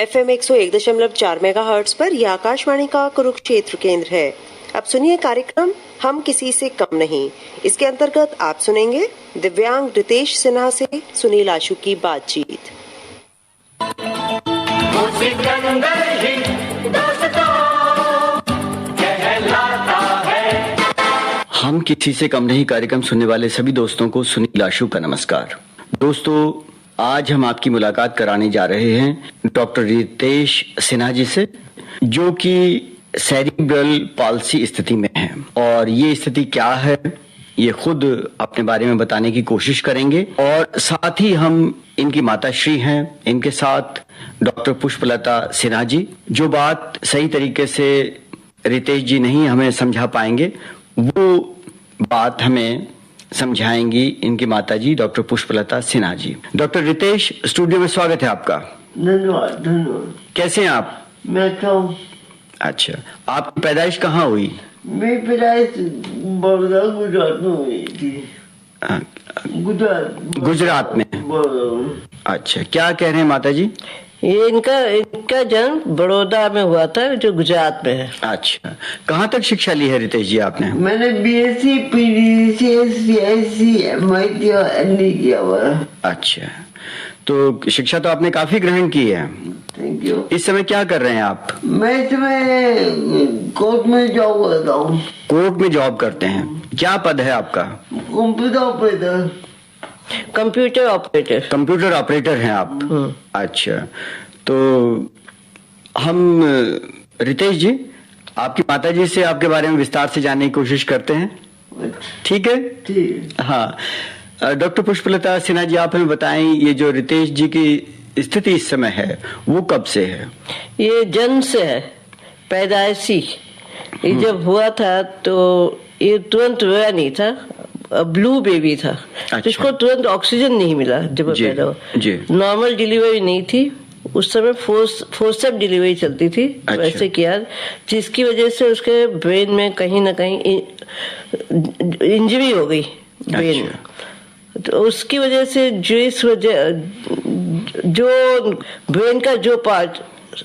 FM 101.4 megahertz पर यह आकाशवाणी का कुरुक्षेत्र केंद्र है। अब सुनिए कार्यक्रम हम किसी से कम नहीं। इसके अंतर्गत आप सुनेंगे दिव्यांग रितेश सिन्हा से सुनील आशु की बातचीत। हम किसी से कम नहीं कार्यक्रम सुनने वाले सभी दोस्तों को सुनील आशु का नमस्कार। दोस्तों, आज हम आपकी मुलाकात कराने जा रहे हैं डॉक्टर रितेश सिन्हा जी से, जो कि सेरिब्रल पाल्सी स्थिति में है। और ये स्थिति क्या है ये खुद अपने बारे में बताने की कोशिश करेंगे। और साथ ही हम इनकी माताश्री हैं, इनके साथ डॉक्टर पुष्पलता सिन्हा जी, जो बात सही तरीके से रितेश जी नहीं हमें समझा पाएंगे वो बात हमें समझाएंगी इनकी माताजी doctor Pushpalata Sinha ji. Doctor Ritesh, studio में स्वागत है आपका। धन्यवाद धन्यवाद। कैसे हैं आप? मैं अच्छा हूँ। अच्छा, आपकी पैदाइश कहाँ हुई? मेरी पैदाइश बड़ौदा गुजरात में हुई थी। गुजरात में। अच्छा, क्या कह रहे हैं माताजी? ये इनका जन्म बड़ौदा में हुआ था, जो गुजरात में है। अच्छा, कहाँ तक शिक्षा ली है रितेश जी आपने? मैंने BSc PGDCS CIC MIT और ND किया हुआ है। अच्छा, तो शिक्षा तो आपने काफी ग्रहण की है। Thank you. इस समय क्या कर रहे हैं आप? मैं इसमें कोर्ट में जॉब करता हूँ। कोर्ट में जॉब करते हैं, क्या पद है आपका? Computer operator. कंप्यूटर ऑपरेटर हैं आप? अच्छा, तो हम रितेश जी आपकी माताजी से आपके बारे में विस्तार से जानने की कोशिश करते हैं। ठीक है? ठीक। हाँ, डॉक्टर पुष्पलता सिन्हा जी, आप हमें बताएं ये जो रितेश जी की स्थिति इस समय है वो कब से है? ये जन्म से है, पैदाइशी। ये जब हुआ था तो ये तुरंत रोया नहीं था, ब्लू बेबी था। अच्छा। जिसको तुरंत ऑक्सीजन नहीं मिला जब पैदा हुआ। नॉर्मल डिलीवरी नहीं थी उस समय, फोर्सेप डिलीवरी चलती थी। अच्छा। वैसे किया, जिसकी वजह से उसके ब्रेन में कहीं ना कहीं इंजरी हो गई ब्रेन। अच्छा। तो उसकी वजह से जो ब्रेन का जो पार्ट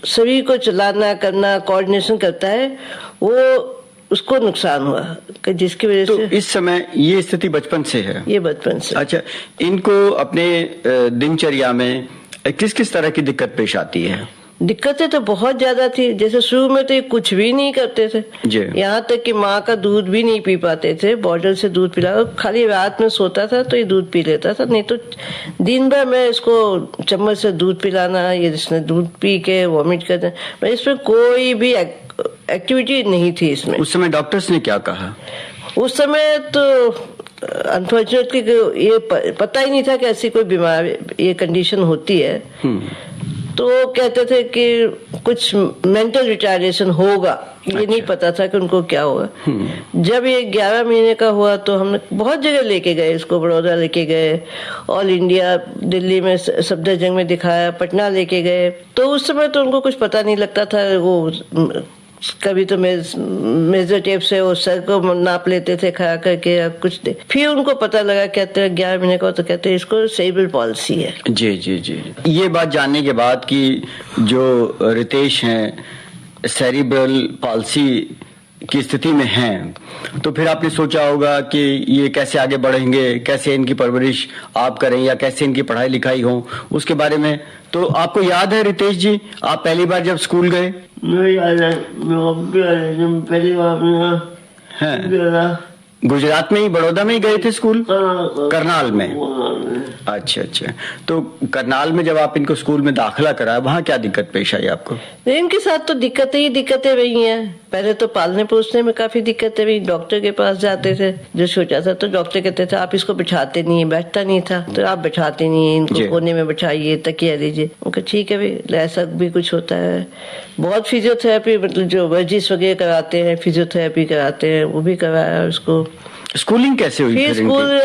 शरीर को चलाना करना कोऑर्डिनेशन करता है वो उसको नुकसान हुआ, जिसकी वजह से इस समय ये स्थिति बचपन से है? ये बचपन से। अच्छा, इनको अपने दिनचर्या में किस किस तरह की दिक्कत पेश आती है? दिक्कतें तो बहुत ज्यादा थी। जैसे शुरू में तो ये कुछ भी नहीं करते थे, यहाँ तक कि माँ का दूध भी नहीं पी पाते थे। बॉटल से दूध पिला, खाली रात में सोता था तो ये दूध पी लेता था, नहीं तो दिन भर मैं इसको चम्मच से दूध पिलाना, ये जिसने दूध पी के वॉमिट करना, इसमें कोई भी एक्टिविटी नहीं थी इसमें। उस समय डॉक्टर्स ने क्या कहा? उस समय तो अनफॉर्चुनेटली ये पता ही नहीं था कि ऐसी कोई बीमारी, ये कंडीशन होती है। तो कहते थे कि कुछ मेंटल रिटार्डेशन होगा। ये नहीं पता था कि उनको क्या होगा। जब ये 11 महीने का हुआ तो हमने बहुत जगह लेके गए इसको, बड़ौदा लेके गए, ऑल इंडिया, दिल्ली में सफदरजंग में दिखाया, पटना लेके गए। तो उस समय तो उनको कुछ पता नहीं लगता था। वो कभी तो मेजर टेप से वो सर को नाप लेते थे खड़ा करके या कुछ दे। फिर उनको पता लगा, कहते हैं 11 महीने का, तो कहते हैं इसको सेरिब्रल पॉल्सी है। जी जी जी। ये बात जानने के बाद कि जो रितेश हैं सेरिब्रल पॉल्सी की स्थिति में हैं, तो फिर आपने सोचा होगा कि ये कैसे आगे बढ़ेंगे, कैसे इनकी परवरिश आप करें या कैसे इनकी पढ़ाई लिखाई हो, उसके बारे में। तो आपको याद है रितेश जी, आप पहली बार जब स्कूल गए? मुझे याद है, पहली बार गुजरात में ही, बड़ौदा में ही गए थे स्कूल? करनाल में। अच्छा अच्छा, तो करनाल में जब आप इनको स्कूल में दाखिला कराया, वहाँ क्या दिक्कत पेश आई आपको? इनके साथ तो दिक्कतें रही हैं। पहले तो पालने पोसने में काफी दिक्कतें रही। डॉक्टर के पास जाते थे जो छोटा था, तो डॉक्टर कहते थे आप इसको बिठाते नहीं, बैठता नहीं था, तो आप बैठाते नहीं, इनको कोने में बैठाइए, तकिया दीजिए। उनका ठीक है भाई, ऐसा भी कुछ होता है। बहुत फिजियोथेरेपी, मतलब जो वर्जिश वगैरह कराते हैं, फिजियोथेरेपी कराते हैं, वो भी कराया उसको। स्कूलिंग कैसे हुई? फिर स्कूल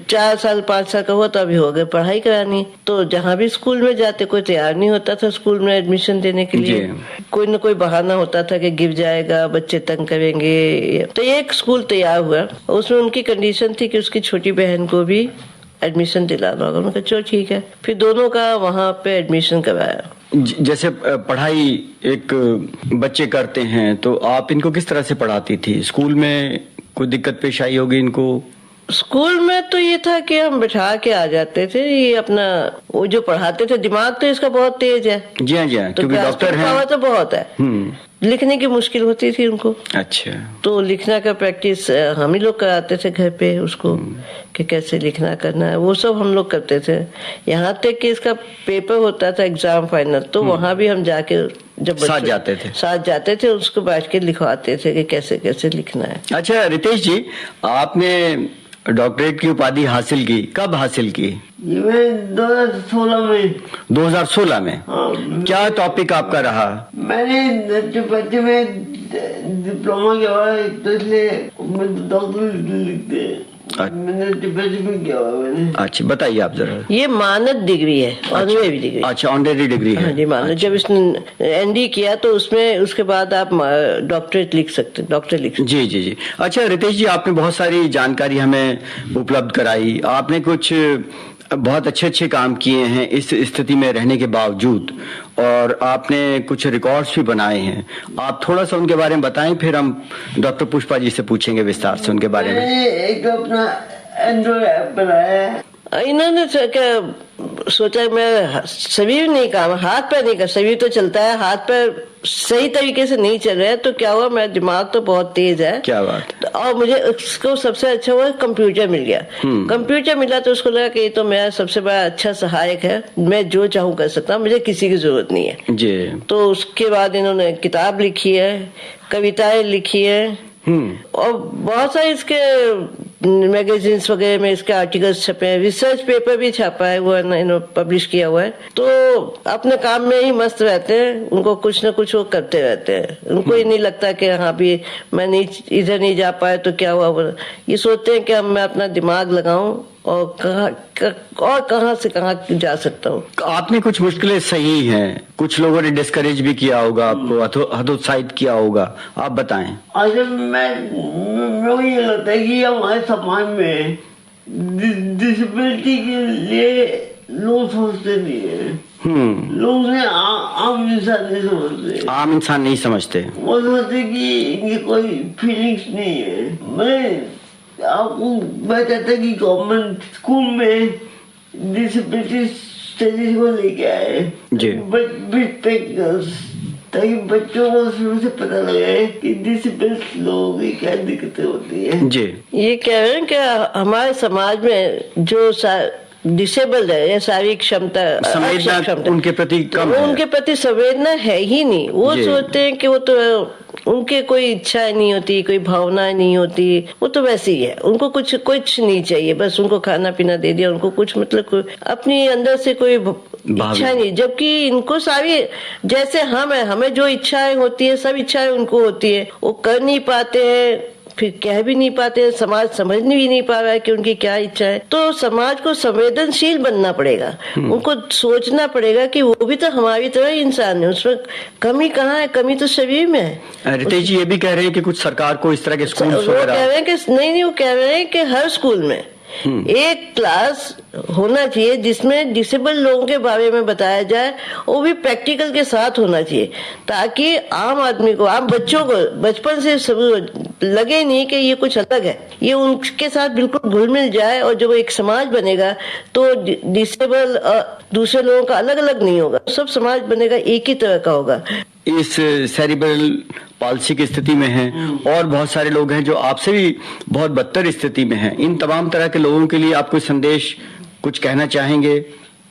4 साल 5 साल का हुआ तो अभी हो गए पढ़ाई करानी। तो जहाँ भी स्कूल में जाते कोई तैयार नहीं होता था स्कूल में एडमिशन देने के लिए। कोई न कोई बहाना होता था कि गिर जाएगा, बच्चे तंग करेंगे। तो एक स्कूल तैयार हुआ, उसमें उनकी कंडीशन थी कि उसकी छोटी बहन को भी एडमिशन दिलाना होगा। उन्होंने कहा चलो ठीक है। फिर दोनों का वहाँ पे एडमिशन करवाया। जैसे पढ़ाई एक बच्चे करते हैं, तो आप इनको किस तरह से पढ़ाती थी? स्कूल में कोई दिक्कत पेश आई होगी इनको? स्कूल में तो ये था कि हम बिठा के आ जाते थे, ये अपना वो जो पढ़ाते थे, दिमाग तो इसका बहुत तेज है। जी हाँ, जी हाँ, तो क्योंकि डॉक्टर हैं। तो बहुत है। लिखने की मुश्किल होती थी उनको। अच्छा। तो लिखना का प्रैक्टिस हम ही लोग कराते थे घर पे उसको, कि कैसे लिखना करना है, वो सब हम लोग करते थे। यहाँ तक कि इसका पेपर होता था एग्जाम फाइनल, तो वहां भी हम जाके जब साथ जाते थे उसको बैठ के लिखवाते थे कि कैसे कैसे लिखना है। अच्छा रितेश जी, आपने डॉक्टरेट की उपाधि हासिल की, कब हासिल की? ये मैं 2016 में। 2016 में? हाँ। क्या टॉपिक आपका रहा? मैंने बच्चे में डिप्लोमा किया हुआ है, तो इसलिए डॉक्टर लिखते हैं। मैंने में किया हुआ मैंने। अच्छा, बताइए आप जरा। ये मानद डिग्री है, ऑनरेरी डिग्री। अच्छा, ऑनरेरी डिग्री है। हाँ जी, मानद। जब इसने एनडी किया तो उसमें उसके बाद आप डॉक्टरेट लिख सकते, डॉक्टर लिख सकते। जी जी जी। अच्छा रितेश जी, आपने बहुत सारी जानकारी हमें उपलब्ध कराई। आपने कुछ बहुत अच्छे अच्छे काम किए हैं इस स्थिति में रहने के बावजूद, और आपने कुछ रिकॉर्ड्स भी बनाए हैं। आप थोड़ा सा उनके बारे में बताएं, फिर हम डॉक्टर पुष्पा जी से पूछेंगे विस्तार से उनके बारे में। मैंने एक अपना एंड्रॉइड ऐप बनाया है। इन्होंने क्या सोचा, मैं शरीर नहीं काम, हाथ पैर नहीं कर, शरीर तो चलता है, हाथ पैर सही तरीके से नहीं चल रहे हैं। तो क्या हुआ, मेरा दिमाग तो बहुत तेज है। क्या बात। और मुझे उसको सबसे अच्छा हुआ कंप्यूटर मिल गया। कंप्यूटर मिला तो उसको लगा कि ये तो मेरा सबसे बड़ा अच्छा सहायक है, मैं जो चाहूँ कर सकता हूँ, मुझे किसी की जरूरत नहीं है जी। तो उसके बाद इन्होंने किताब लिखी है, कविताएं लिखी है, और बहुत सारे इसके मैगजीन्स वगैरह में इसके आर्टिकल्स छपे हैं, रिसर्च पेपर भी छापा है, वो इन्होंने पब्लिश किया हुआ है। तो अपने काम में ही मस्त रहते हैं, उनको कुछ न कुछ वो करते रहते हैं। उनको ये नहीं लगता कि हाँ भी मैं नहीं इधर नहीं जा पाया तो क्या हुआ। ये सोचते हैं कि अब मैं अपना दिमाग लगाऊं और कहाँ से कहाँ जा सकता हूँ। आपने कुछ मुश्किलें सही हैं, कुछ लोगों ने डिस्करेज भी किया होगा आपको, हतोत्साहित किया होगा, आप बताएं। अच्छा, मुझे ये लगता है कि हमारे समाज में डिसेबिलिटी के लिए लोग सोचते नहीं है। लोग ने आम इंसान नहीं समझते। आम इंसान नहीं समझते। वो सोचते कि इनकी कोई फीलिंग्स नहीं है। मैं आपको मैं चाहता कि गवर्नमेंट स्कूल में डिसेबिलिटी स्टडीज को लेके आए जी, ताकि बच्चों को शुरू से पता लगे कि डिसेबल्ड लोगों की क्या दिक्कतें होती है। जी। ये कह रहे हैं कि हमारे समाज में जो डिसेबल्ड है या शारीरिक क्षमता उनके प्रति कम है। उनके प्रति संवेदना है ही नहीं। वो सोचते हैं कि वो तो उनके कोई इच्छाएं नहीं होती, कोई भावनाएं नहीं होती, वो तो वैसे ही है, उनको कुछ नहीं चाहिए, बस उनको खाना पीना दे दिया, उनको कुछ मतलब अपनी अंदर से कोई इच्छा नहीं। जबकि इनको सारी जैसे हम है, हमें जो इच्छाएं होती है सब इच्छाएं उनको होती है, वो कर नहीं पाते हैं, फिर कह भी नहीं पाते, समाज समझ भी नहीं पा रहा है कि उनकी क्या इच्छा है। तो समाज को संवेदनशील बनना पड़ेगा, उनको सोचना पड़ेगा कि वो भी तो हमारी तरह ही इंसान है, उसमें कमी कहाँ है, कमी तो शरीर में है। रितेश जी ये भी कह रहे हैं कि कुछ सरकार को इस तरह के स्कूल वो कह रहे हैं कि नहीं, वो कह रहे हैं कि हर स्कूल में एक क्लास होना चाहिए जिसमें डिसेबल लोगों के बारे में बताया जाए, वो भी प्रैक्टिकल के साथ होना चाहिए, ताकि आम आदमी को, आम बच्चों को बचपन से लगे नहीं कि ये कुछ अलग है, ये उनके साथ बिल्कुल घुल मिल जाए। और जब एक समाज बनेगा तो डिसेबल दूसरे लोगों का अलग अलग नहीं होगा, सब समाज बनेगा एक ही तरह का होगा। इस सेरिब्रल पॉल्सी की स्थिति में हैं और बहुत सारे लोग हैं जो आपसे भी बहुत बदतर स्थिति में हैं। इन तमाम तरह के लोगों के लिए आप कोई संदेश कुछ कहना चाहेंगे?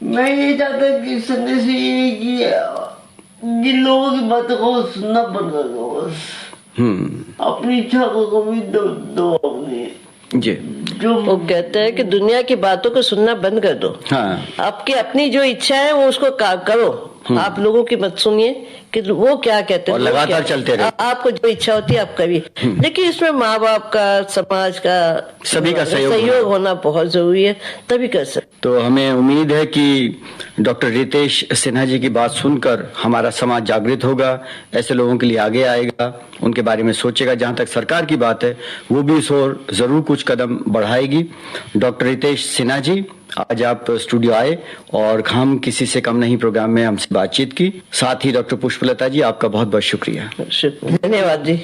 मैं ये चाहता कि संदेश ये कि जिन लोगों की बातों को सुनना बंद कर दो, बस अपनी इच्छा को कभी दो अपनी जी। जो वो कहते हैं कि दुनिया की बातों को सुनना बंद कर दो। हाँ। आपकी अपनी जो इच्छा है वो उसको करो, आप लोगों की मत सुनिए कि वो क्या कहते हैं, और लगातार चलते रहे। आपको जो इच्छा होती है आप करिए, लेकिन इसमें माँ बाप का, समाज का, सभी का सहयोग होना बहुत जरूरी है, तभी कर सकते। तो हमें उम्मीद है कि डॉक्टर रितेश सिन्हा जी की बात सुनकर हमारा समाज जागृत होगा, ऐसे लोगों के लिए आगे आएगा, उनके बारे में सोचेगा। जहां तक सरकार की बात है वो भी इस ओर जरूर कुछ कदम बढ़ाएगी। डॉक्टर रितेश सिन्हा जी, आज आप स्टूडियो आए और हम किसी से कम नहीं प्रोग्राम में हमसे बातचीत की। साथ ही डॉक्टर पुष्पलता जी, आपका बहुत बहुत शुक्रिया। धन्यवाद जी।